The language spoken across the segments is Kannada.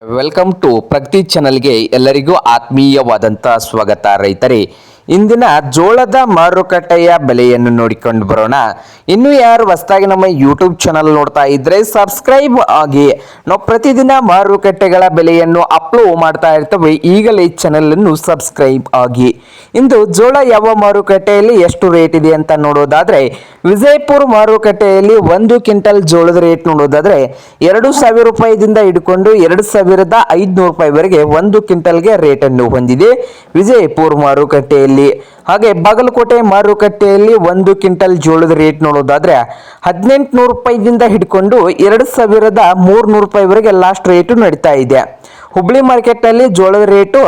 ವೆಲ್ಕಮ್ ಟು ಪ್ರಗತಿ ಚಾನಲ್ಗೆ ಎಲ್ಲರಿಗೂ ಆತ್ಮೀಯವಾದಂಥ ಸ್ವಾಗತ. ರೈತರೇ, ಇಂದಿನ ಜೋಳದ ಮಾರುಕಟ್ಟೆಯ ಬೆಲೆಯನ್ನು ನೋಡಿಕೊಂಡು ಬರೋಣ. ಇನ್ನು ಯಾರು ಹೊಸದಾಗಿ ನಮ್ಮ ಯೂಟ್ಯೂಬ್ ಚಾನಲ್ ನೋಡ್ತಾ ಇದ್ರೆ ಸಬ್ಸ್ಕ್ರೈಬ್ ಆಗಿ. ನಾವು ಪ್ರತಿದಿನ ಮಾರುಕಟ್ಟೆಗಳ ಬೆಲೆಯನ್ನು ಅಪ್ಲೋಡ್ ಮಾಡ್ತಾ ಇರ್ತವೆ. ಈಗಲೇ ಚಾನಲ್ ಅನ್ನು ಸಬ್ಸ್ಕ್ರೈಬ್ ಆಗಿ. ಇಂದು ಜೋಳ ಯಾವ ಮಾರುಕಟ್ಟೆಯಲ್ಲಿ ಎಷ್ಟು ರೇಟ್ ಇದೆ ಅಂತ ನೋಡೋದಾದ್ರೆ, ವಿಜಯಪುರ ಮಾರುಕಟ್ಟೆಯಲ್ಲಿ 1 ಕ್ವಿಂಟಲ್ ಜೋಳದ ರೇಟ್ ನೋಡೋದಾದ್ರೆ 2,000 ರೂಪಾಯಿದಿಂದ ಹಿಡ್ಕೊಂಡು 2,500 ರೂಪಾಯಿವರೆಗೆ 1 ಕ್ವಿಂಟಲ್ಗೆ ರೇಟ್ ಅನ್ನು ಹೊಂದಿದೆ ವಿಜಯಪುರ ಮಾರುಕಟ್ಟೆಯಲ್ಲಿ. ಹಾಗೆ ಬಾಗಲಕೋಟೆ ಮಾರುಕಟ್ಟೆಯಲ್ಲಿ 1 ಕ್ವಿಂಟಲ್ ಜೋಳದ ರೇಟ್ ನೋಡೋದಾದ್ರೆ 1,800 ರೂಪಾಯಿದಿಂದ ಹಿಡ್ಕೊಂಡು 2,300 ರೂಪಾಯಿವರೆಗೆ ಲಾಸ್ಟ್ ರೇಟು ನಡೀತಾ ಇದೆ. ಹುಬ್ಳಿ ಮಾರ್ಕೆಟ್ ನಲ್ಲಿ ಜೋಳದ ರೇಟು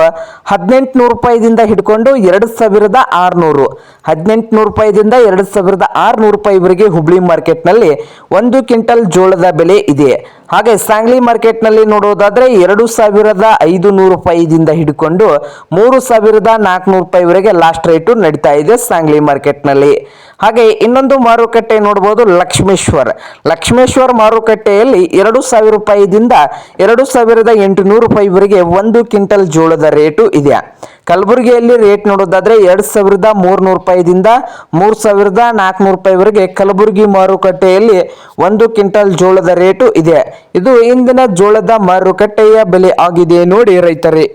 1,800 ರೂಪಾಯಿದಿಂದ ಹಿಡ್ಕೊಂಡು 2,600, 1,800 ರೂಪಾಯಿದಿಂದ 2,600 ರೂಪಾಯಿವರೆಗೆ ಹುಬ್ಳಿ ಮಾರ್ಕೆಟ್ ನಲ್ಲಿ 1 ಕ್ವಿಂಟಲ್ ಜೋಳದ ಬೆಲೆ ಇದೆ. ಹಾಗೆ ಸಾಂಗ್ಲಿ ಮಾರ್ಕೆಟ್ ನಲ್ಲಿ ನೋಡೋದಾದ್ರೆ 2,500 ರೂಪಾಯಿದಿಂದ ಹಿಡ್ಕೊಂಡು 3,400 ರೂಪಾಯಿವರೆಗೆ ಲಾಸ್ಟ್ ರೇಟು ನಡೀತಾ ಇದೆ ಸಾಂಗ್ಲಿ ಮಾರ್ಕೆಟ್ ನಲ್ಲಿ. ಹಾಗೆ ಇನ್ನೊಂದು ಮಾರುಕಟ್ಟೆ ನೋಡಬಹುದು, ಲಕ್ಷ್ಮೇಶ್ವರ ಮಾರುಕಟ್ಟೆಯಲ್ಲಿ 2,000 ರೂಪಾಯಿದಿಂದ 2,800 ರೂಪಾಯಿವರೆಗೆ 1 ಕ್ವಿಂಟಲ್ ಜೋಳದ ರೇಟು ಇದೆ. ಕಲಬುರಗಿಯಲ್ಲಿ ರೇಟ್ ನೋಡೋದಾದ್ರೆ 2,300 ರೂಪಾಯಿದಿಂದ 3,400 ರೂಪಾಯಿವರೆಗೆ ಕಲಬುರಗಿ ಮಾರುಕಟ್ಟೆಯಲ್ಲಿ 1 ಕ್ವಿಂಟಲ್ ಜೋಳದ ರೇಟು ಇದೆ. ಇದು ಇಂದಿನ ಜೋಳದ ಮಾರುಕಟ್ಟೆಯ ಬೆಲೆ ಆಗಿದೆ ನೋಡಿ ರೈತರೇ.